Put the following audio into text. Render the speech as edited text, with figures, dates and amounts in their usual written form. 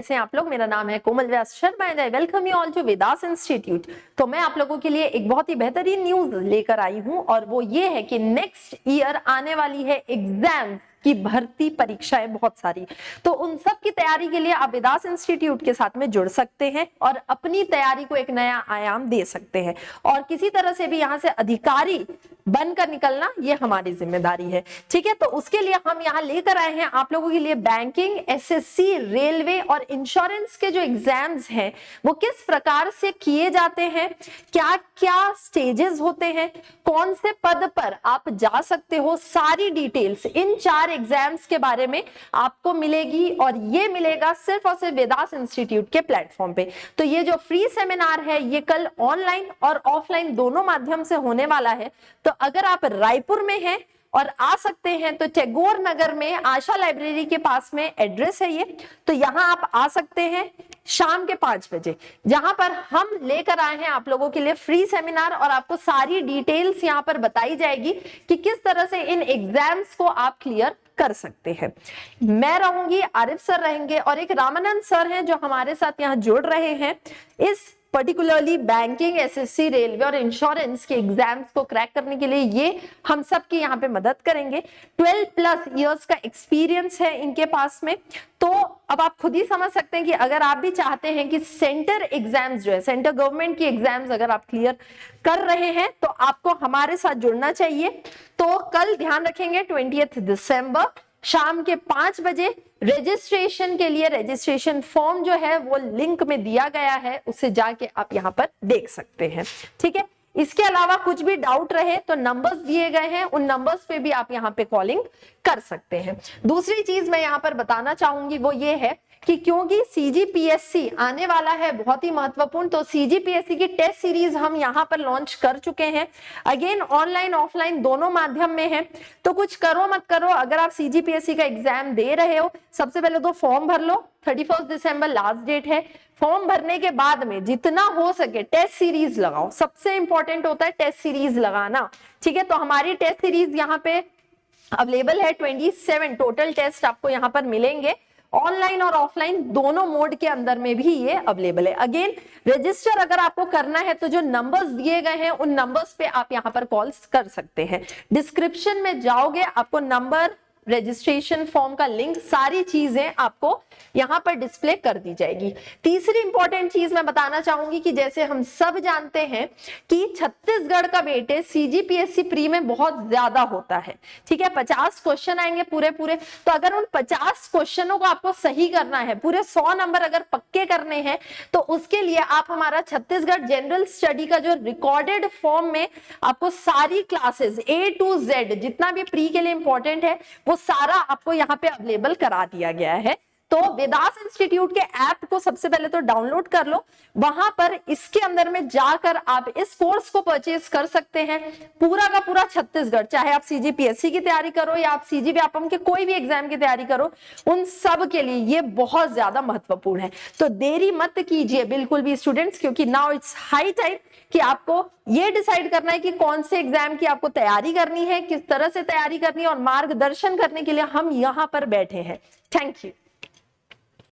से आप लोग, मेरा नाम है Komal Vyas Sharma and I welcome you all to Vedas Institute. तो मैं आप लोगों के लिए एक बहुत ही बेहतरीन न्यूज लेकर आई हूं और वो ये है कि नेक्स्ट ईयर आने वाली है एग्जाम की भर्ती परीक्षाएं बहुत सारी। तो उन सब की तैयारी के लिए आप वेदास इंस्टीट्यूट के साथ में जुड़ सकते हैं और अपनी तैयारी को एक नया आयाम दे सकते हैं और किसी तरह से भी यहाँ से अधिकारी बनकर निकलना ये हमारी जिम्मेदारी है। ठीक है, तो उसके लिए हम यहाँ लेकर आए हैं आप लोगों के लिए बैंकिंग, एसएससी, रेलवे और इंश्योरेंस के जो एग्जाम्स हैं वो किस प्रकार से किए जाते हैं, क्या क्या स्टेजेस होते हैं, कौन से पद पर आप जा सकते हो, सारी डिटेल्स इन 4 एग्जाम्स के बारे में आपको मिलेगी और ये मिलेगा सिर्फ और सिर्फ वेदास इंस्टीट्यूट के प्लेटफॉर्म पे। तो ये जो फ्री सेमिनार है ये कल ऑनलाइन और ऑफलाइन दोनों माध्यम से होने वाला है। तो अगर आप रायपुर में हैं और आ सकते हैं तो टैगोर नगर में आशा लाइब्रेरी के पास में एड्रेस है ये, तो यहाँ आप आ सकते हैं शाम के 5 बजे, जहां पर हम लेकर आए हैं आप लोगों के लिए फ्री सेमिनार और आपको सारी डिटेल्स यहाँ पर बताई जाएगी कि किस तरह से इन एग्जाम्स को आप क्लियर कर सकते हैं। मैं रहूंगी, आरिफ सर रहेंगे और एक रामानंद सर हैं जो हमारे साथ यहाँ जुड़ रहे हैं इस पर्टिकुलरली बैंकिंग, एसएससी, रेलवे और इंश्योरेंस के एग्जाम्स को क्रैक करने के लिए। ये हम सब की यहाँ पे मदद करेंगे। 12+ इयर्स का एक्सपीरियंस है इनके पास में। तो अब आप खुद ही समझ सकते हैं कि अगर आप भी चाहते हैं कि सेंटर एग्जाम्स जो है, सेंटर गवर्नमेंट की एग्जाम्स अगर आप क्लियर कर रहे हैं तो आपको हमारे साथ जुड़ना चाहिए। तो कल ध्यान रखेंगे 20 दिसंबर शाम के 5 बजे रजिस्ट्रेशन के लिए रजिस्ट्रेशन फॉर्म जो है वो लिंक में दिया गया है, उससे जाके आप यहाँ पर देख सकते हैं। ठीक है, इसके अलावा कुछ भी डाउट रहे तो नंबर्स दिए गए हैं, उन नंबर्स पे भी आप यहाँ पे कॉलिंग कर सकते हैं। दूसरी चीज मैं यहाँ पर बताना चाहूंगी वो ये है कि क्योंकि सीजीपीएससी आने वाला है बहुत ही महत्वपूर्ण, तो सीजीपीएससी की टेस्ट सीरीज हम यहाँ पर लॉन्च कर चुके हैं। अगेन ऑनलाइन ऑफलाइन दोनों माध्यम में है। तो कुछ करो मत करो, अगर आप सीजीपीएससी का एग्जाम दे रहे हो सबसे पहले तो फॉर्म भर लो। 31 दिसंबर लास्ट डेट है। फॉर्म भरने के बाद में जितना हो सके टेस्ट सीरीज लगाओ, सबसे इंपॉर्टेंट होता है टेस्ट सीरीज लगाना। ठीक है, तो हमारी टेस्ट सीरीज यहाँ पे अवेलेबल है। 27 टोटल टेस्ट आपको यहाँ पर मिलेंगे, ऑनलाइन और ऑफलाइन दोनों मोड के अंदर में भी ये अवेलेबल है। अगेन रजिस्टर अगर आपको करना है तो जो नंबर्स दिए गए हैं उन नंबर्स पे आप यहाँ पर कॉल्स कर सकते हैं। डिस्क्रिप्शन में जाओगे आपको नंबर, रजिस्ट्रेशन फॉर्म का लिंक, सारी चीजें आपको यहाँ पर डिस्प्ले कर दी जाएगी। तीसरी इंपॉर्टेंट चीज मैं बताना चाहूंगी कि जैसे हम सब जानते हैं कि छत्तीसगढ़ का वेटेज सीजीपीएससी प्री में बहुत ज्यादा होता है। ठीक है, 50 क्वेश्चन आएंगे पूरे। तो अगर उन 50 क्वेश्चनों को आपको सही करना है, पूरे 100 नंबर अगर पक्के करने हैं, तो उसके लिए आप हमारा छत्तीसगढ़ जनरल स्टडी का जो रिकॉर्डेड फॉर्म में आपको सारी क्लासेस A to Z जितना भी प्री के लिए इंपॉर्टेंट है वो सारा आपको यहाँ पे अवेलेबल करा दिया गया है। तो वेदास इंस्टीट्यूट के ऐप को सबसे पहले तो डाउनलोड कर लो, वहां पर इसके अंदर में जाकर आप इस कोर्स को परचेज कर सकते हैं। पूरा का पूरा छत्तीसगढ़, चाहे आप सीजीपीएससी की तैयारी करो या आप सीजी व्यापम के कोई भी एग्जाम की तैयारी करो, उन सब के लिए ये बहुत ज्यादा महत्वपूर्ण है। तो देरी मत कीजिए बिल्कुल भी स्टूडेंट्स, क्योंकि नाउ इट्स हाई टाइम कि आपको ये डिसाइड करना है कि कौन से एग्जाम की आपको तैयारी करनी है, किस तरह से तैयारी करनी है, और मार्गदर्शन करने के लिए हम यहाँ पर बैठे हैं। Thank you.